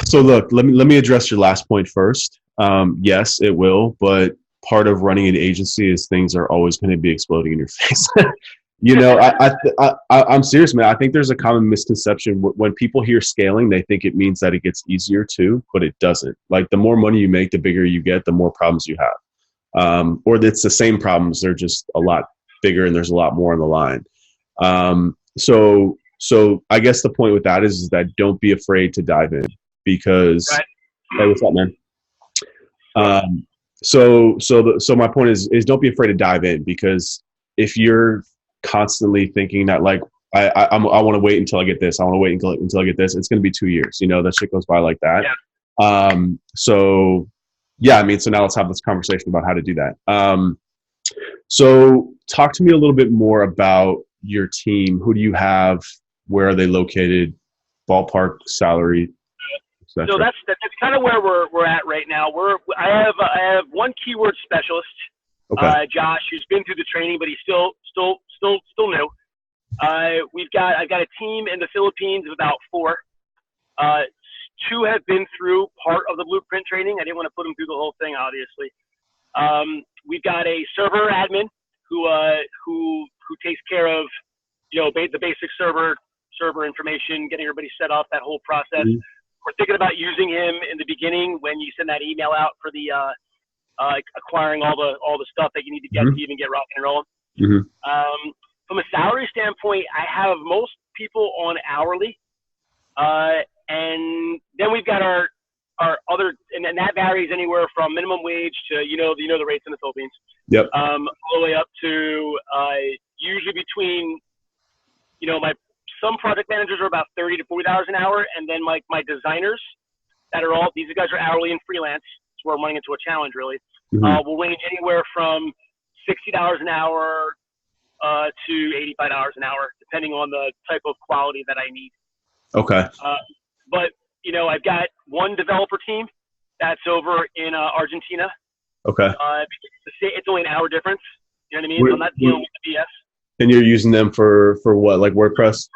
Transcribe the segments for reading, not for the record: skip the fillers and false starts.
So look, let me address your last point first. Yes, it will, but part of running an agency is things are always going to be exploding in your face. I'm serious, man. I think there's a common misconception when people hear scaling, they think it means that it gets easier too, but it doesn't. Like the more money you make, the bigger you get, the more problems you have, or it's the same problems. They're just a lot bigger, and there's a lot more on the line. So I guess the point with that is that don't be afraid to dive in because, Right. hey, what's up, man? So my point is don't be afraid to dive in because if you're constantly thinking that like I want to wait until I get this, I want to wait until I get this, it's going to be 2 years. That shit goes by like that. Yeah. So yeah, I mean, so now let's have this conversation about how to do that. So talk to me a little bit more about your team. Who do you have? Where are they located? Ballpark, salary, etc. So that's kind of where we're at right now. I have one keyword specialist, Okay. Josh, who's been through the training, but he's still new. I've got a team in the Philippines of about 4. Two have been through part of the blueprint training. I didn't want to put them through the whole thing, obviously. We've got a server admin who takes care of the basic server information, getting everybody set up, that whole process. Mhm. We're thinking about using him in the beginning when you send that email out for the acquiring all the stuff that you need to get Mhm. to even get rocking and rolling. Mhm. From a salary standpoint, I have most people on hourly, and then we've got our other, and that varies anywhere from minimum wage to the rates in the Philippines, Yep. all the way up to usually between some project managers are about $30 to $40 an hour, and then my designers that are these guys are hourly and freelance. So we're running into a challenge really. Mhm. Will range anywhere from $60 an hour to $85 an hour, depending on the type of quality that I need. Okay. But I've got one developer team that's over in Argentina. Okay. It's only an hour difference. You know what I mean? So I'm not dealing with the BS. And you're using them for what, like WordPress?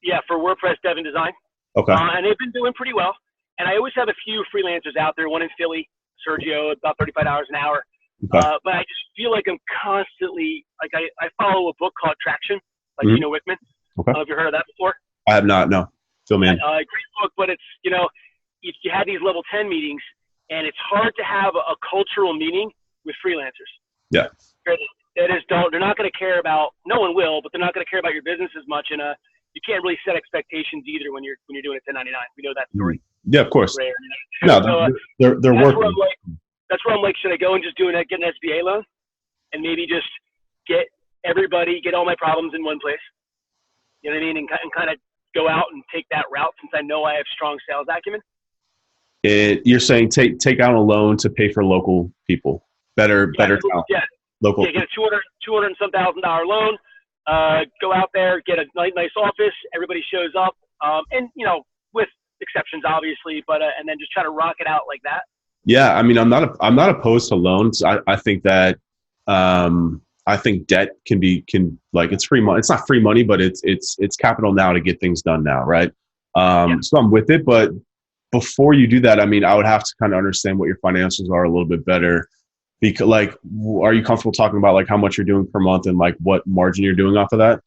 Yeah, for WordPress dev and design. Okay. And they've been doing pretty well. And I always have a few freelancers out there. One in Philly, Sergio, about $35 an hour. Okay. But I just feel like I'm constantly I follow a book called Traction, like Mhm. Gino Wickman. Okay. Have you heard of that before? I have not. No. Fill me in. Great book, but it's if you have these level 10 meetings, and it's hard to have a cultural meeting with freelancers. Yeah. They're not going to care about. No one will, but they're not going to care about your business as much, and you can't really set expectations either when you're doing a 1099. We know that story. Yeah, of course. Rare, No, so, they're that's working. That's where I'm like, should I go and just get an SBA loan, and maybe just get all my problems in one place? You know what I mean? And kind of go out and take that route since I know I have strong sales acumen. You're saying take out a loan to pay for local people, better talent. Yeah, Local. Yeah, get a 200 and some $1,000 loan. Go out there, get a nice office. Everybody shows up, and with exceptions obviously, but and then just try to rock it out like that. Yeah, I mean, I'm not opposed to loans. I think that I think debt can like it's free money. It's not free money, but it's capital now to get things done now, right? So I'm with it, but before you do that, I mean, I would have to kind of understand what your financials are a little bit better. Because, like, are you comfortable talking about like how much you're doing per month and like what margin you're doing off of that?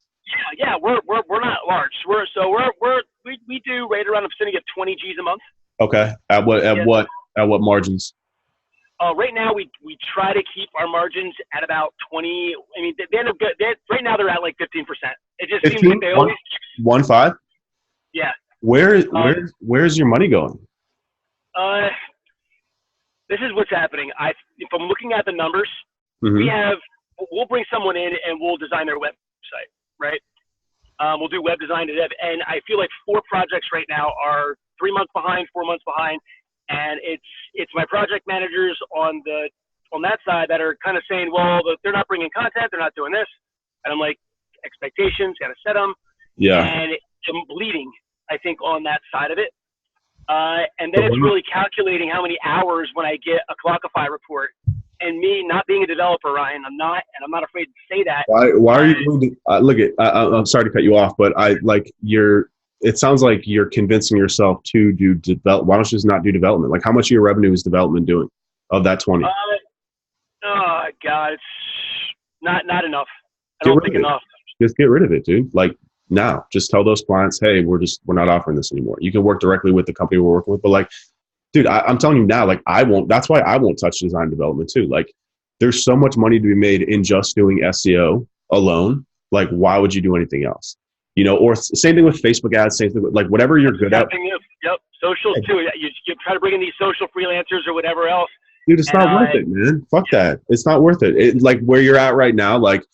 Yeah, we're not large. We do right around a vicinity of 20 G's a month. Okay. At what margins? Right now we try to keep our margins at about 20. I mean, they end up good. Right now they're at like 15%. It just 15? seems like they always 1.5? Yeah. Where's your money going? This is what's happening. If I'm looking at the numbers, Mm-hmm. we'll bring someone in and we'll design their website, right? We'll do web design to dev, and I feel like 4 projects right now are 3 months behind, 4 months behind, and it's my project managers on that side that are kind of saying, well, they're not bringing content, they're not doing this, and I'm like, expectations, got to set them, Yeah. and I'm bleeding, I think, on that side of it. And then it's really calculating how many hours when I get a Clockify report. And me not being a developer, Ryan, I'm not afraid to say that. Why are you going to look at? I'm sorry to cut you off, but you're it sounds like you're convincing yourself to do develop. Why don't you just not do development? Like, how much of your revenue is development doing of that 20? Oh God, it's not enough. I Get don't rid think of it. enough. Just get rid of it, dude. Like now, just tell those clients, hey, we're not offering this anymore. You can work directly with the company we're working with, but like, dude, I'm telling you now, like I won't. That's why I won't touch design development too. Like, there's so much money to be made in just doing SEO alone. Like, why would you do anything else? You know, or same thing with Facebook ads, same thing with like whatever you're good at. Yep, socials too. You try to bring in these social freelancers or whatever else. Dude, it's not worth it, man. Fuck that. It's not worth it. Like where you're at right now, like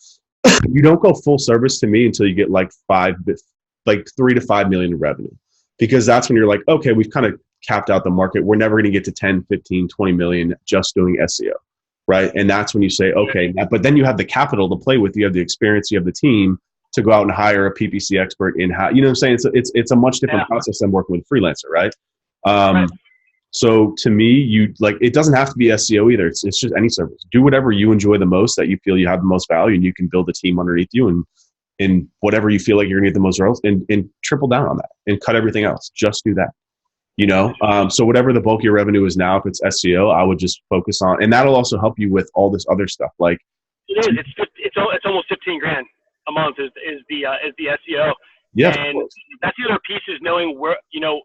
you don't go full service to me until you get like 3 to 5 million in revenue, because that's when you're like, okay, we've kind of capped out the market. We're never going to get to 10, 15, 20 million just doing SEO. Right. And that's when you say, okay, but then you have the capital to play with. You have the experience, you have the team to go out and hire a PPC expert in how, you know what I'm saying? It's a much different process than working with a freelancer. Right. So to me, you like, it doesn't have to be SEO either. It's just any service. Do whatever you enjoy the most, that you feel you have the most value, and you can build a team underneath you and whatever you feel like you're gonna get the most results, and triple down on that and cut everything else. Just do that. You know, so whatever the bulk of your revenue is now, if it's SEO, I would just focus on, and that'll also help you with all this other stuff. Like it is, it's almost 15 grand a month is the SEO. Yeah, and that's the other piece, is knowing where you know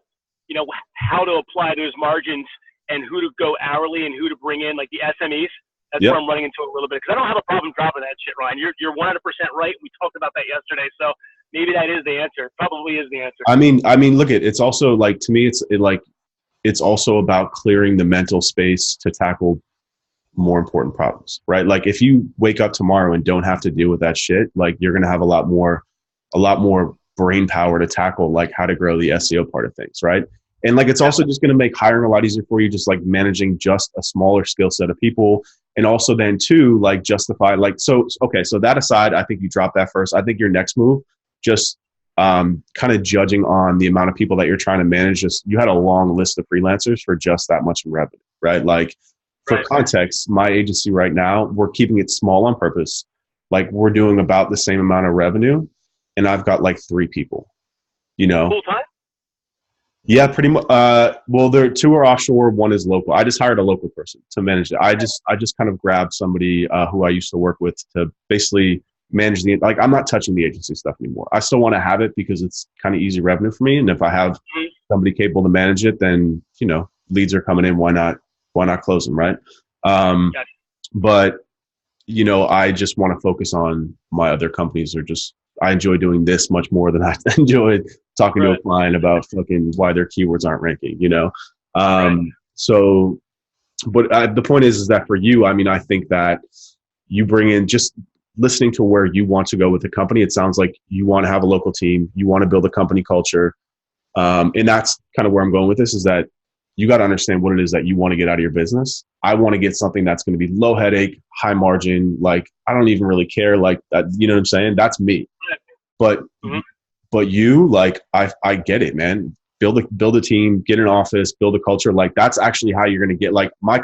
how to apply those margins and who to go hourly and who to bring in, like the SMEs. That's where I'm running into a little bit, because I don't have a problem dropping that shit, Ryan. You're 100% right. We talked about that yesterday, so maybe that is the answer. Probably is the answer. I mean, look, it's also like, to me, it's also about clearing the mental space to tackle more important problems, right? Like if you wake up tomorrow and don't have to deal with that shit, like you're going to have a lot more brain power to tackle like how to grow the SEO part of things, right? And like, it's also just going to make hiring a lot easier for you, just like managing just a smaller skill set of people. And also then too, like justify, like, so that aside, I think you drop that first. I think your next move, just kind of judging on the amount of people that you're trying to manage. Just, you had a long list of freelancers for just that much in revenue, right? Like for context, my agency right now, we're keeping it small on purpose. Like we're doing about the same amount of revenue, and I've got like 3 people, you know. Full time? Yeah, pretty much. Well, there 2 are offshore, 1 is local. I just hired a local person to manage it. I just kind of grabbed somebody who I used to work with to basically manage like, I'm not touching the agency stuff anymore. I still want to have it because it's kind of easy revenue for me. And if I have somebody capable to manage it, then, you know, leads are coming in. Why not close them? Right. But, you know, I just want to focus on my other companies. I enjoy doing this much more than I enjoy talking to a client about fucking why their keywords aren't ranking, you know? So, but the point is that for you, I mean, I think that you bring in, just listening to where you want to go with the company, it sounds like you want to have a local team, you want to build a company culture. And that's kind of where I'm going with this, is that you got to understand what it is that you want to get out of your business. I want to get something that's going to be low headache, high margin. Like, I don't even really care, like that, you know what I'm saying? That's me. But you, like, I get it, man. Build a team, get an office, build a culture. Like, that's actually how you're going to get, like, my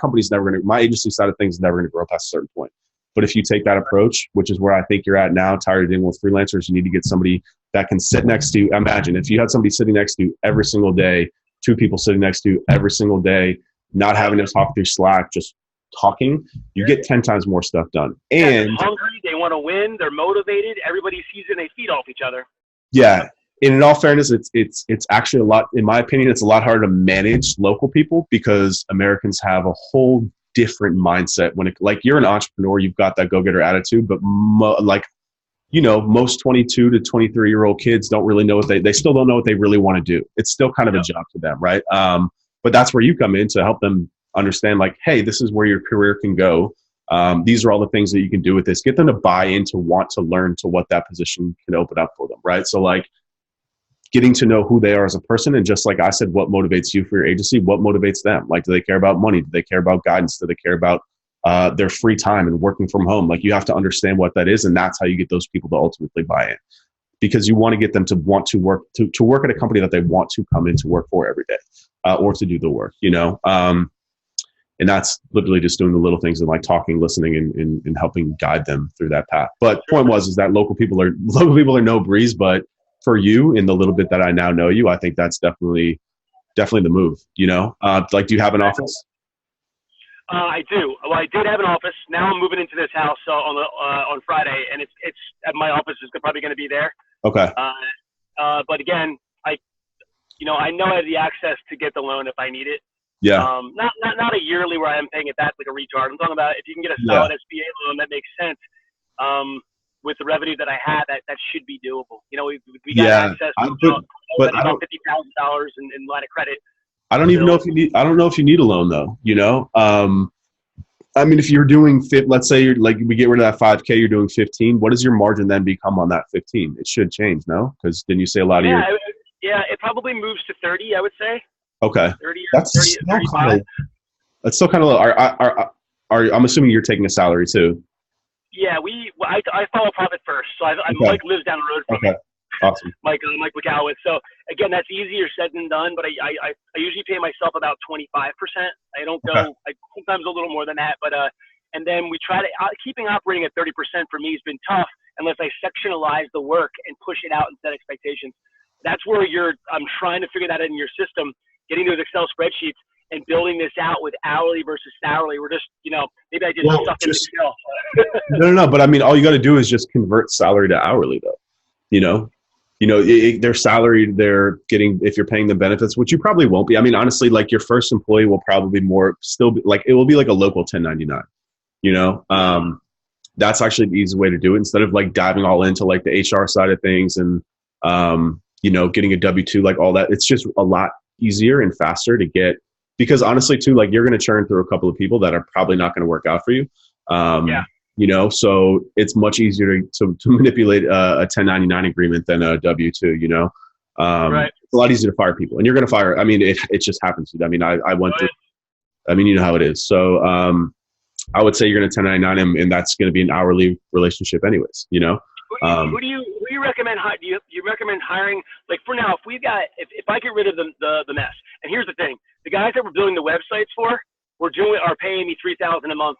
agency side of things is never going to grow past a certain point. But if you take that approach, which is where I think you're at now, tired of dealing with freelancers, you need to get somebody that can sit next to you. Imagine if you had somebody sitting next to you every single day, 2 people sitting next to you every single day, not having to talk through Slack, just talking, you get 10 times more stuff done. And they're hungry, they want to win, they're motivated, everybody sees it, they feed off each other. Yeah. And in all fairness, it's actually a lot, in my opinion, it's a lot harder to manage local people, because Americans have a whole different mindset when it, like, you're an entrepreneur, you've got that go-getter attitude, but like, you know, most 22 to 23-year-old kids don't really know they still don't know what they really want to do. It's still kind of a job to them, right? But that's where you come in to help them understand, like, hey, this is where your career can go. These are all the things that you can do with this. Get them to buy into, want to learn to what that position can open up for them, right? So, like, getting to know who they are as a person, and just like I said, what motivates you for your agency, what motivates them? Like, do they care about money? Do they care about guidance? Do they care about their free time and working from home? Like, you have to understand what that is, and that's how you get those people to ultimately buy in, because you want to get them to want to work to work at a company that they want to come in to work for every day, or to do the work, you know. And that's literally just doing the little things and like talking, listening, and helping guide them through that path. But point is that local people are no breeze, but for you in the little bit that I now know you, I think that's definitely the move, you know? Like, do you have an office? I do. Well, I did have an office. Now I'm moving into this house on Friday, and it's my office is probably going to be there. Okay. But again, I know I have the access to get the loan if I need it. Yeah. Not a yearly where I'm paying it back like a retard. I'm talking about if you can get a Yeah. solid SBA loan that makes sense. With the revenue that I have, that should be doable. You know, we got Yeah. access I- to but I about don't, $50,000 in line of credit. I don't even know if you need, I don't know if you need a loan though, you know? I mean, if you're doing let's say you're like, we get rid of that 5K, you're doing 15. What does your margin then become on that 15? It should change, no? Because didn't you say a lot of your? Yeah, it probably moves to 30. I would say. Okay. 30 or That's 30, still 35. kind of, that's still kind of low. I'm assuming you're taking a salary too. Yeah, I follow profit first, so Mike lives down the road from me. Awesome. Mike McAlwith. So again, that's easier said than done, but I usually pay myself about 25%. I don't go, sometimes a little more than that, but and then we try to keeping operating at 30% for me has been tough unless I sectionalize the work and push it out and set expectations. That's where I'm trying to figure that out in your system, getting those Excel spreadsheets and building this out with hourly versus salary. We're just, maybe I just stuck in Excel. No. But I mean, all you got to do is just convert salary to hourly, though. Their salary, they're getting, if you're paying them benefits, which you probably won't be. I mean, honestly, like your first employee will probably still be like, it will be like a local 1099, that's actually the easy way to do it instead of like diving all into like the HR side of things and, getting a W-2, like all that. It's just a lot easier and faster to get, because honestly too, like you're going to churn through a couple of people that are probably not going to work out for you. So it's much easier to manipulate a 1099 agreement than a W-2, Right. It's a lot easier to fire people, and you're going to fire. I mean, it just happens. I mean, I went through, I mean, you know how it is. So, I would say you're going to 1099 him, and that's going to be an hourly relationship anyways, Who do you recommend? Do you recommend hiring? Like for now, if I get rid of the mess, and here's the thing: the guys that we're building the websites for, are paying me $3,000 a month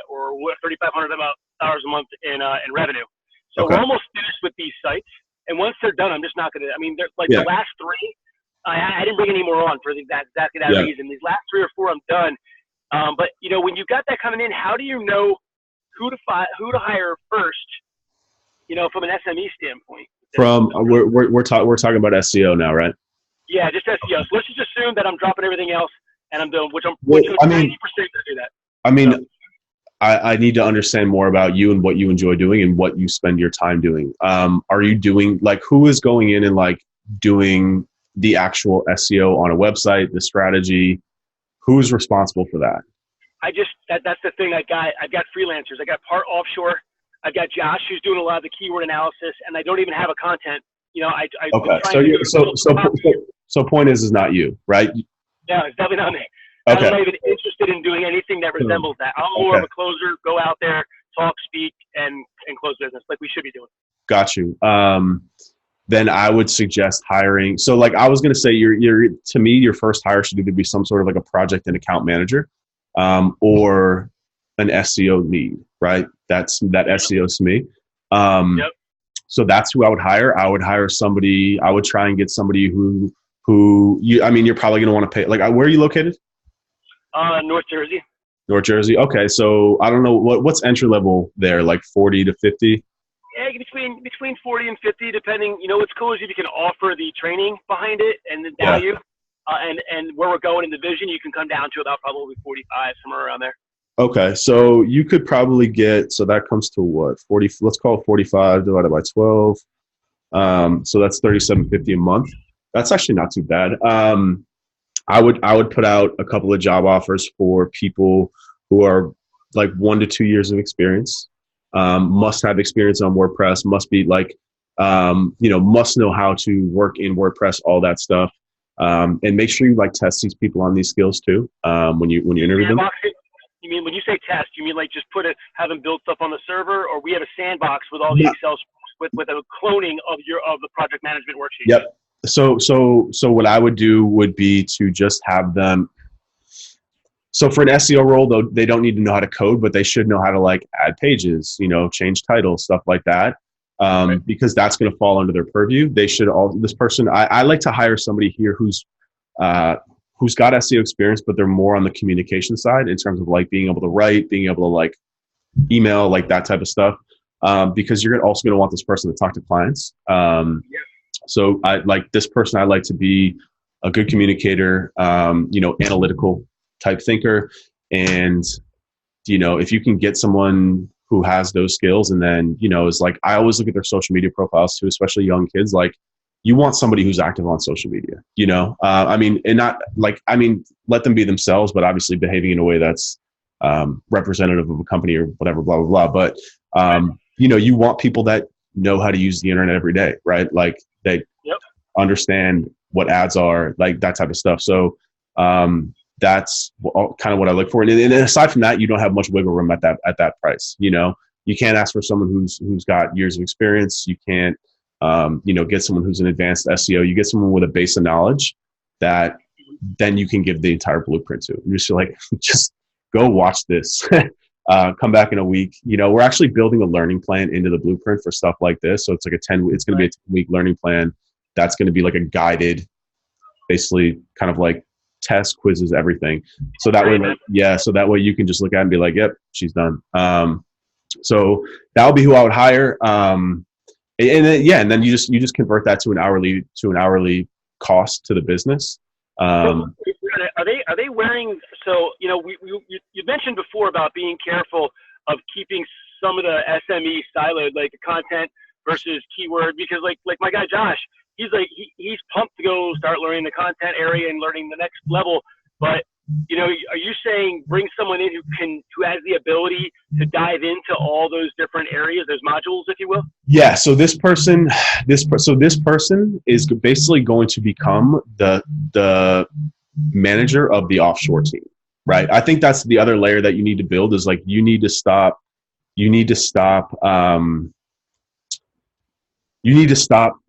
or $3,500 a month in revenue. So we're almost finished with these sites, and once they're done, I'm just not gonna. I mean, they're like the last three. I didn't bring any more on for exactly that reason. These last 3 or 4, I'm done. But when you got that coming in, how do you know who to hire first? From an SME standpoint. We're talking about SEO now, right? Yeah, just SEO. So let's just assume that I'm dropping everything else and I'm doing, which I'm 90% to do that. I mean, I need to understand more about you and what you enjoy doing and what you spend your time doing. Are you doing, like, who is going in and like doing the actual SEO on a website, the strategy? Who's responsible for that? That's the thing. I've got freelancers. I got part offshore. I've got Josh who's doing a lot of the keyword analysis, and I don't even have a content. So point is not you, right? No, it's definitely not me. Okay. I'm not even interested in doing anything that resembles that. I'm more of a closer, go out there, talk, speak, and close business like we should be doing. Got you. Then I would suggest hiring. So like I was going to say, to me, your first hire should either be some sort of like a project and account manager, or an SEO lead, right? That SEO to me. So that's who I would hire. I would hire somebody. I would try and get somebody who you're probably going to want to pay. Like, where are you located? North Jersey. North Jersey. Okay. So I don't know what's entry level there, like 40 to 50. Yeah, between 40 and 50, depending. What's cool is if you can offer the training behind it and the value, and where we're going in the vision, you can come down to about probably 45, somewhere around there. Okay, so you could probably get, so that comes to what, 40? Let's call it 45 divided by 12. So that's $37.50 a month. That's actually not too bad. I would put out a couple of job offers for people who are like 1 to 2 years of experience. Must have experience on WordPress. Must be like, must know how to work in WordPress, all that stuff. And make sure you like test these people on these skills too. When you interview them. You mean when you say test, you mean like just have them build stuff on the server, or we have a sandbox with all the Excel with a cloning of the project management worksheet? Yep. So what I would do would be to just have them. So for an SEO role, though, they don't need to know how to code, but they should know how to like add pages, change titles, stuff like that. because that's going to fall under their purview. They should all, this person, I like to hire somebody here who's got SEO experience, but they're more on the communication side in terms of like being able to write, being able to like email, like that type of stuff. Because you're also going to want this person to talk to clients. So I like this person. I like to be a good communicator, analytical type thinker. And, if you can get someone who has those skills, and then, is like, I always look at their social media profiles too, especially young kids. Like, you want somebody who's active on social media, let them be themselves, but obviously behaving in a way that's representative of a company or whatever, blah, blah, blah. But, you want people that know how to use the internet every day, right? Like they understand what ads are, like that type of stuff. So that's kind of what I look for. And aside from that, you don't have much wiggle room at that price. You can't ask for someone who's got years of experience. You can't, get someone who's an advanced SEO. You get someone with a base of knowledge that then you can give the entire blueprint to. You're just like, just go watch this. Come back in a week. We're actually building a learning plan into the blueprint for stuff like this. So it's like it's going to be a 10-week learning plan. That's going to be like a guided, basically kind of like test, quizzes, everything. So that way, so that way you can just look at it and be like, yep, she's done. So that would be who I would hire. And then you just convert that to an hourly cost to the business. Are they wearing? So you mentioned before about being careful of keeping some of the SME siloed, like the content versus keyword, because like my guy Josh, he's pumped to go start learning the content area and learning the next level. But are you saying bring someone in who has the ability to dive into all those different areas, those modules, if you will? Yeah. So this person is basically going to become the manager of the offshore team, right? I think that's the other layer that you need to build is like, you need to stop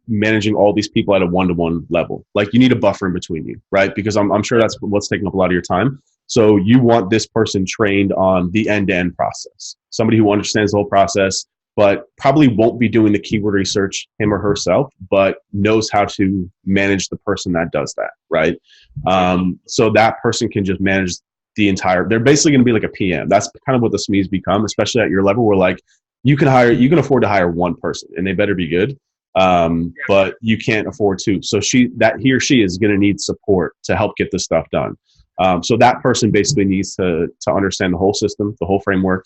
managing all these people at a one-to-one level. Like, you need a buffer in between you, right? Because I'm sure that's what's taking up a lot of your time. So you want this person trained on the end-to-end process, somebody who understands the whole process, but probably won't be doing the keyword research him or herself, but knows how to manage the person that does that, right? So that person can just manage the entire, they're basically going to be like a PM. That's kind of what the SMEs become, especially at your level, where like you can afford to hire one person and they better be good. But you can't afford to. So he or she is going to need support to help get this stuff done. So that person basically needs to understand the whole system, the whole framework,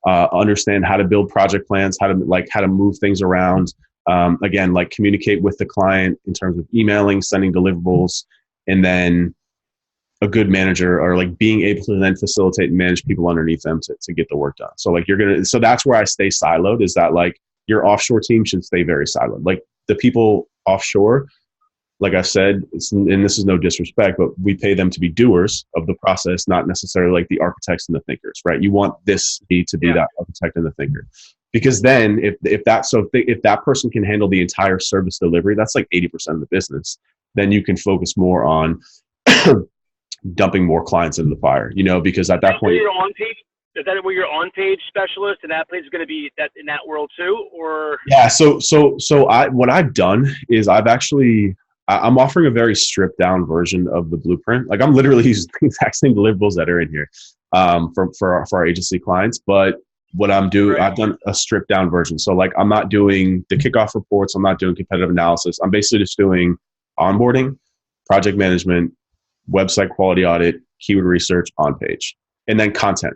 understand how to build project plans, how to move things around. Again, like communicate with the client in terms of emailing, sending deliverables, and then a good manager, or like being able to then facilitate and manage people underneath them to get the work done. So like so that's where I stay siloed, is that like your offshore team should stay very siloed. Like the people offshore, like I said, and this is no disrespect, but we pay them to be doers of the process, not necessarily like the architects and the thinkers, right? You want this to be that architect and the thinker, because then if that person can handle the entire service delivery, that's like 80% of the business. Then you can focus more on dumping more clients into the fire, because at that point, you're on page. Is that where you're on page specialist, and that place is going to be that in that world too, or? Yeah. So what I've done is I'm offering a very stripped down version of the blueprint. Like, I'm literally using the exact same deliverables that are in here, for our agency clients. But what I'm doing, I've done a stripped down version. So like, I'm not doing the kickoff reports. I'm not doing competitive analysis. I'm basically just doing onboarding, project management, website quality audit, keyword research, on page, and then content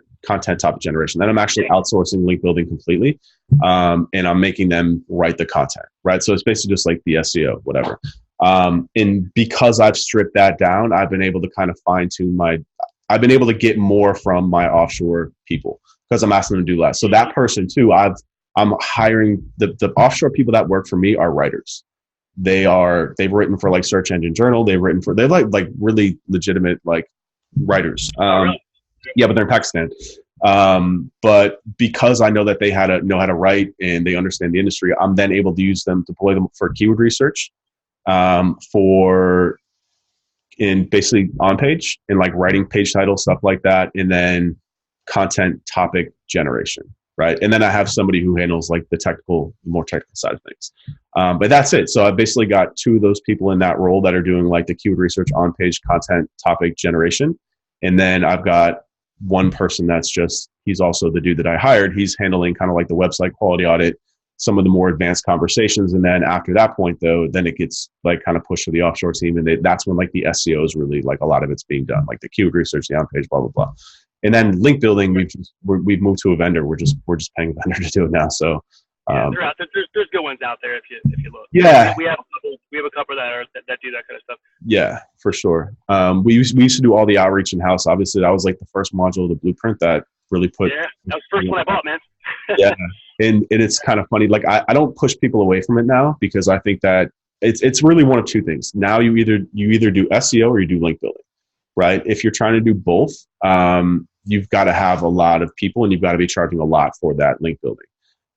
topic generation. Then I'm actually outsourcing link building completely. And I'm making them write the content, right? So it's basically just like the SEO, whatever. And because I've stripped that down, I've been able to kind of fine tune I've been able to get more from my offshore people because I'm asking them to do less. So that person too, I'm hiring the offshore people that work for me are writers. They've written for like Search Engine Journal. They're like really legitimate, like writers. Yeah, but they're in Pakistan. But because I know that they know how to write and they understand the industry, I'm then able to use them, deploy them for keyword research, in basically on page and like writing page titles, stuff like that, and then content topic generation. right? And then I have somebody who handles like the more technical side of things. But that's it. So I basically got two of those people in that role that are doing like the keyword research, on-page content, topic generation. And then I've got one person he's also the dude that I hired. He's handling kind of like the website quality audit, some of the more advanced conversations. And then after that point, though, then it gets like kind of pushed to the offshore team. And that's when like the SEO is really like a lot of it's being done, like the keyword research, the on-page, blah, blah, blah. And then link building, we've moved to a vendor. We're just paying a vendor to do it now. So there's good ones out there if you look. Yeah, we have a couple that do that kind of stuff. Yeah, for sure. We used to do all the outreach in house. Obviously, that was like the first module of the blueprint that really put. Yeah, that was the first one I bought, man. Yeah, and it's kind of funny. Like I don't push people away from it now because I think that it's really one of two things. Now you either do SEO or you do link building, right? If you're trying to do both, you've got to have a lot of people and you've got to be charging a lot for that link building.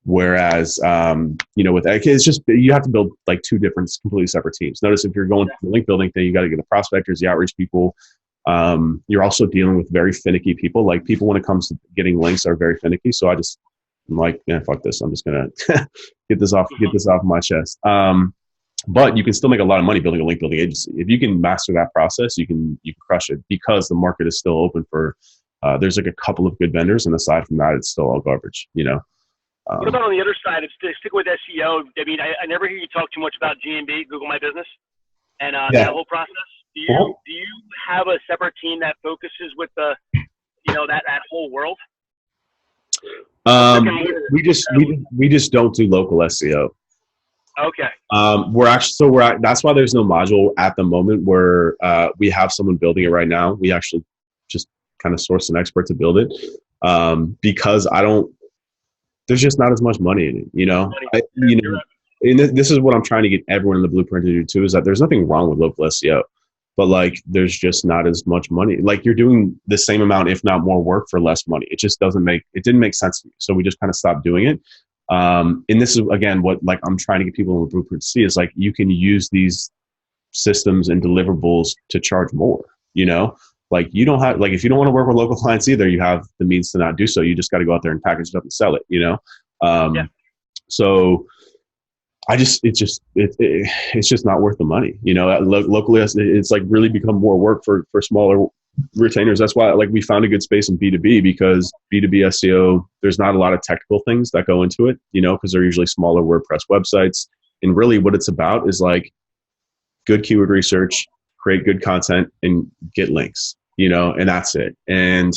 Whereas, with it's just, you have to build like two different, completely separate teams. Notice if you're going for the link building thing, you got to get the prospectors, the outreach people. You're also dealing with very finicky people. Like people, when it comes to getting links, are very finicky. So I'm like, yeah, fuck this. I'm just going to get this off my chest. But you can still make a lot of money building a link building agency. If you can master that process, you can crush it because the market is still open for, there's like a couple of good vendors. And aside from that, it's still all garbage, What about on the other side? Stick with SEO. I mean, I never hear you talk too much about GMB, Google My Business, and that whole process. Do you have a separate team that focuses with the, that whole world? We just don't do local SEO. Okay. That's why there's no module at the moment where we have someone building it right now. We actually just kind of source an expert to build it because there's just not as much money in it, and this is what I'm trying to get everyone in the blueprint to do too, is that there's nothing wrong with local SEO, but like, there's just not as much money. Like you're doing the same amount, if not more work for less money. It just didn't make sense to me. So we just kind of stopped doing it. And this is again, what like I'm trying to get people in the blueprint to see is like, you can use these systems and deliverables to charge more, like you don't have, like, if you don't want to work with local clients either, you have the means to not do so. You just got to go out there and package it up and sell it, So it's just not worth the money, locally. It's like really become more work for smaller retainers. That's why like we found a good space in B2B, because B2B SEO, there's not a lot of technical things that go into it, because they're usually smaller WordPress websites. And really what it's about is like good keyword research, create good content, and get links, and that's it. And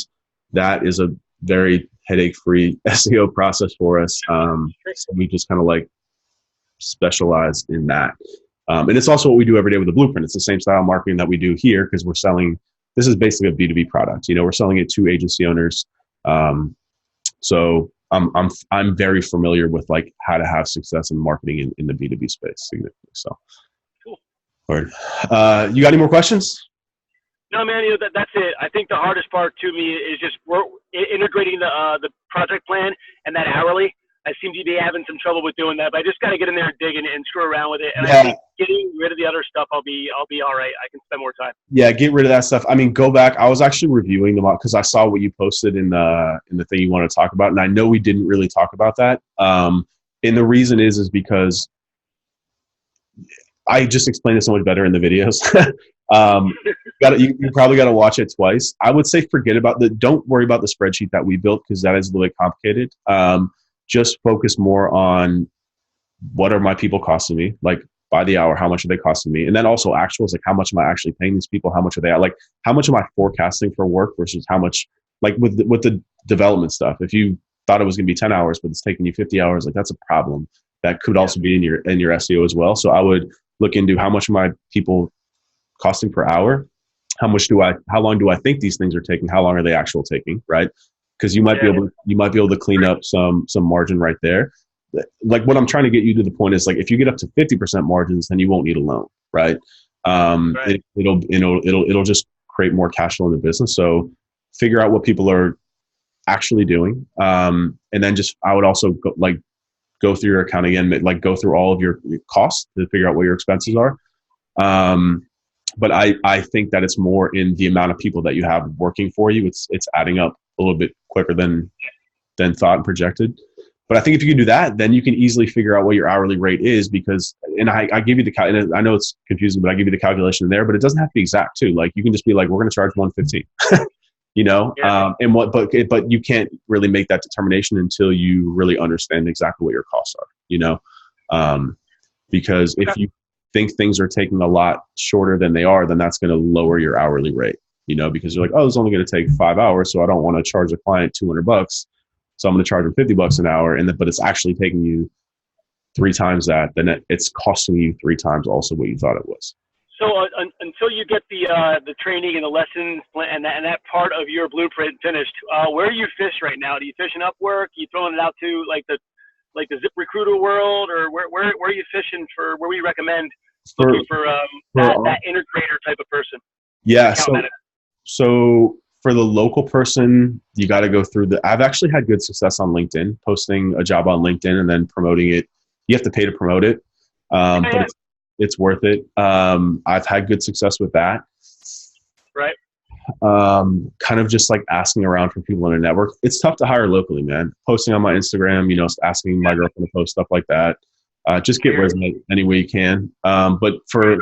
that is a very headache-free SEO process for us. So we just kind of like specialize in that. And it's also what we do every day with the blueprint. It's the same style marketing that we do here, because this is basically a B2B product. We're selling it to agency owners. So I'm very familiar with like how to have success in marketing in the B2B space significantly. So. You got any more questions? No, man. That's it. I think the hardest part to me is just integrating the project plan and that hourly. I seem to be having some trouble with doing that, but I just got to get in there and dig and screw around with it. And I think getting rid of the other stuff, I'll be all right. I can spend more time. Yeah, get rid of that stuff. I mean, go back. I was actually reviewing them because I saw what you posted in the thing you want to talk about, and I know we didn't really talk about that. And the reason is because I just explained it so much better in the videos. You probably got to watch it twice. I would say don't worry about the spreadsheet that we built, because that is a little bit complicated. Just focus more on what are my people costing me, like by the hour, how much are they costing me? And then also actuals, like how much am I actually paying these people? How much are they like, how much am I forecasting for work versus how much, like with the development stuff. If you thought it was going to be 10 hours, but it's taking you 50 hours, like that's a problem. That could also be in your SEO as well. So I would look into how much are my people costing per hour? How long do I think these things are taking? How long are they actually taking? Right. Because you might be able to clean up some margin right there. Like what I'm trying to get you to the point is like, if you get up to 50% margins, then you won't need a loan. Right. It'll just create more cash flow in the business. So figure out what people are actually doing. And then I would also go through your account again, like go through all of your costs to figure out what your expenses are. But I think that it's more in the amount of people that you have working for you. It's adding up a little bit quicker than than thought and projected. But I think if you can do that, then you can easily figure out what your hourly rate is because, and I give you and I know it's confusing, but I give you the calculation there, but it doesn't have to be exact too. Like you can just be like, we're going to charge 115, you know, Yeah. but you can't really make that determination until you really understand exactly what your costs are, you know, because if you think things are taking a lot shorter than they are, then that's going to lower your hourly rate, you know, because you're like, oh, it's only going to take 5 hours. So I don't want to charge a client $200. So I'm going to charge them $50 an hour, but it's actually taking you 3 times that. Then it's costing you 3 times also what you thought it was. So until you get the training and the lessons and that part of your blueprint finished, where do you fish right now? Do you fish in Upwork? Are you throwing it out to like the Zip Recruiter world, or where are you fishing for? Where we recommend looking for that integrator type of person? Yeah. So for the local person, you got to go through I've actually had good success on LinkedIn, posting a job on LinkedIn and then promoting it. You have to pay to promote it, but it's worth it. I've had good success with that. Right. Kind of just like asking around for people in a network. It's tough to hire locally, man. Posting on my Instagram, you know, asking my girlfriend to post stuff like that. Just get resume any way you can. But for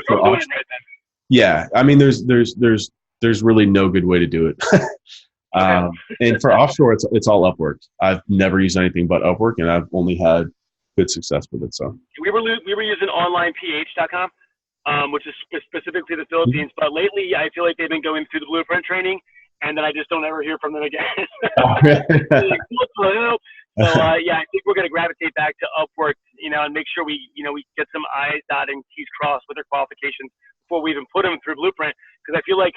yeah, I mean, there's really no good way to do it. And for offshore, it's all Upwork. I've never used anything but Upwork, and I've only had good success with it. So we were using onlineph.com, which is specifically the Philippines. But lately, I feel like they've been going through the blueprint training, and then I just don't ever hear from them again. So I think we're going to gravitate back to Upwork, you know, and make sure we get some I's dotted and T's crossed with their qualifications before we even put them through blueprint. Because I feel like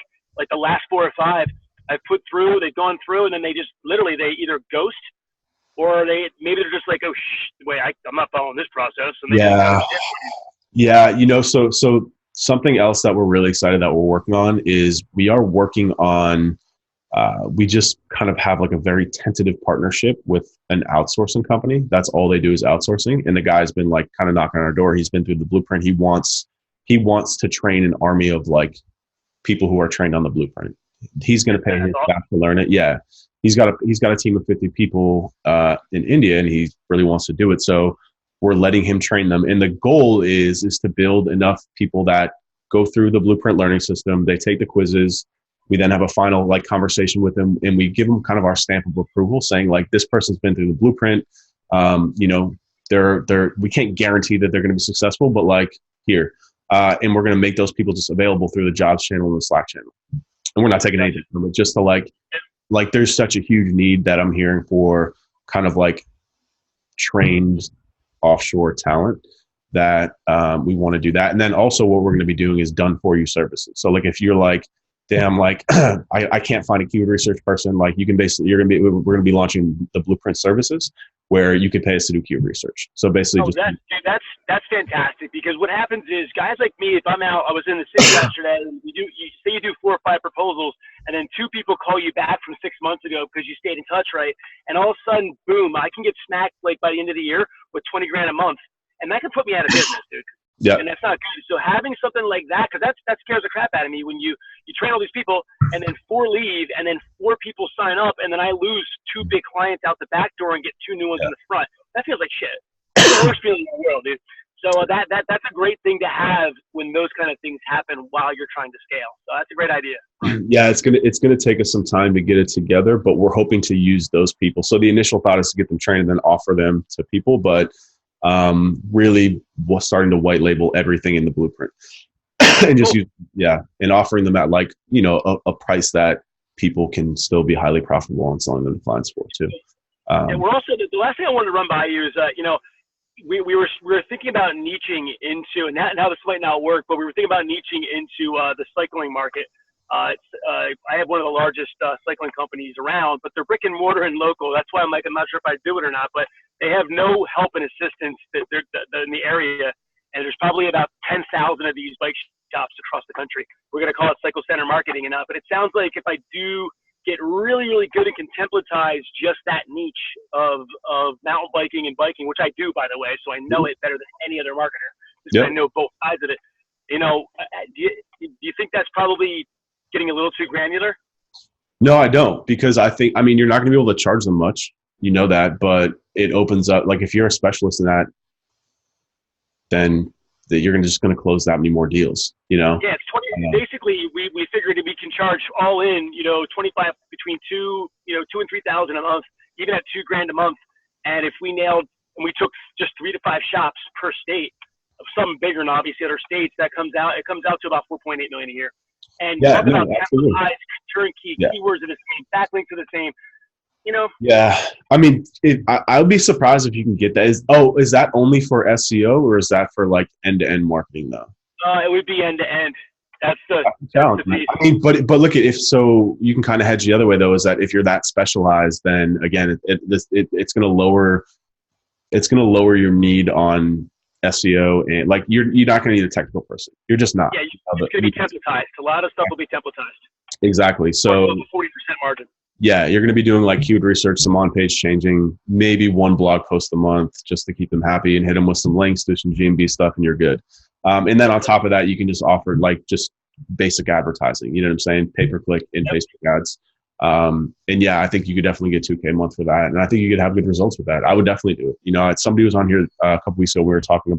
the last 4 or 5 I've put through, they've gone through, and then they just literally they either ghost or maybe they're just like, oh, wait, I'm not following this process. And yeah, you know, so something else that we're really excited that we're working on is we are working on. We just kind of have like a very tentative partnership with an outsourcing company. That's all they do is outsourcing. And the guy's been like kind of knocking on our door. He's been through the blueprint. He wants to train an army of like people who are trained on the blueprint. He's going to pay his staff to learn it. Yeah. He's got a team of 50 people in India, and he really wants to do it. So we're letting him train them. And the goal is to build enough people that go through the blueprint learning system. They take the quizzes. We then have a final like conversation with them, and we give them kind of our stamp of approval, saying like this person's been through the blueprint. You know, we can't guarantee that they're going to be successful, but like here, and we're going to make those people just available through the jobs channel and the Slack channel. And we're not taking anything from it, just to like there's such a huge need that I'm hearing for kind of like trained offshore talent that we want to do that. And then also what we're going to be doing is done for you services. So like if you're like, damn, like I can't find a keyword research person, like we're going to be launching the blueprint services where you can pay us to do keyword research. So basically that's fantastic, because what happens is guys like me, if I'm out, I was in the city yesterday, and you say you do 4 or 5 proposals, and then 2 people call you back from 6 months ago because you stayed in touch, right? And all of a sudden, boom, I can get smacked like by the end of the year with $20 grand a month, and that can put me out of business, dude. Yeah. And that's not good. So having something like that, because that scares the crap out of me when you train all these people and then 4 leave and then 4 people sign up and then I lose 2 big clients out the back door and get 2 new ones in the front. That feels like shit. It's the worst feeling in the world, dude. So that's a great thing to have when those kind of things happen while you're trying to scale. So that's a great idea. Yeah, it's gonna take us some time to get it together, but we're hoping to use those people. So the initial thought is to get them trained and then offer them to people, but really was starting to white label everything in the blueprint and just and offering them at like, you know, a price that people can still be highly profitable on selling them to clients for too. And we're also, the last thing I wanted to run by you is, you know, we were thinking about niching into, and now this might not work, but we were thinking about niching into the cycling market. I have one of the largest cycling companies around, but they're brick and mortar and local. That's why I'm like, I'm not sure if I do it or not, but they have no help and assistance that they're in the area. And there's probably about 10,000 of these bike shops across the country. We're going to call it cycle center marketing enough, but it sounds like if I do get really, really good and can templatize just that niche of mountain biking and biking, which I do, by the way, so I know it better than any other marketer, because I know both sides of it. You know, do you think that's probably getting a little too granular? No, I don't, because I mean, you're not going to be able to charge them much. you know that, but it opens up, like if you're a specialist in that, then you're just going to close that many more deals, you know? Yeah, it's 20. Basically, we figured that we can charge all in, 25 between two and 3,000 a month, even at $2,000 a month. And if we we took just 3 to 5 shops per state, of some bigger and obviously other states, it comes out to about 4.8 million a year. And Yeah, talk no, about absolutely. capitalized, turnkey, Yeah. keywords are the same, backlinks are the same. Yeah. I mean, I would be surprised if you can get that. Is that only for SEO or is that for like end-to-end marketing though? It would be end to end. That's the Challenge, man. piece. I mean, but look at, if so, you can kind of hedge the other way though. Is that if you're that specialized, then again, it's going to lower your need on SEO, and like you're not going to need a technical person. You're just not. Yeah, it's going to be templatized. A lot of stuff will be templatized. Exactly. So 40% margin. yeah, you're going to be doing like keyword research, some on-page changing, maybe one blog post a month just to keep them happy, and hit them with some links, do some GMB stuff, and you're good. And then on top of that, you can just offer like just basic advertising. You know what I'm saying? Pay-per-click in Facebook ads. And yeah, I think you could definitely get $2,000 a month for that. And I think you could have good results with that. I would definitely do it. Somebody was on here a couple weeks ago. We were talking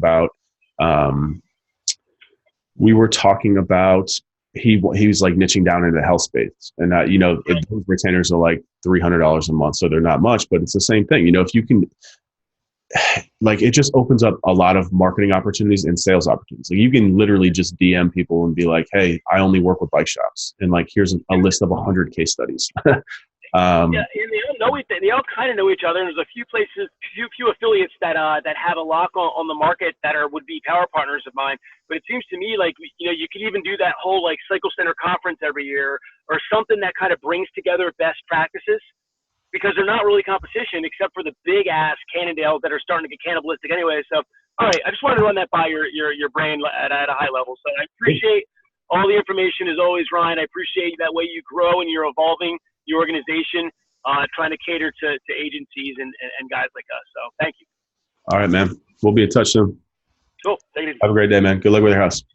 about, he was like niching down into health space, and those retainers are like $300 a month. So they're not much, but it's the same thing. If you can, like, it just opens up a lot of marketing opportunities and sales opportunities. Like you can literally just DM people and be like, hey, I only work with bike shops. And like, here's a list of 100 case studies. Yeah, and they all kind of know each other. And there's a few places, few affiliates that have a lock on the market that would be power partners of mine. But it seems to me like you could even do that whole like Cycle Center conference every year or something that kind of brings together best practices, because they're not really competition except for the big ass Cannondales that are starting to get cannibalistic anyway. So all right, I just wanted to run that by your brain at a high level. So I appreciate all the information as always, Ryan. I appreciate that way you grow and you're evolving your organization, trying to cater to agencies and guys like us. So thank you. All right, man. We'll be in touch soon. Cool. Take it easy. Have a great day, man. Good luck with your house.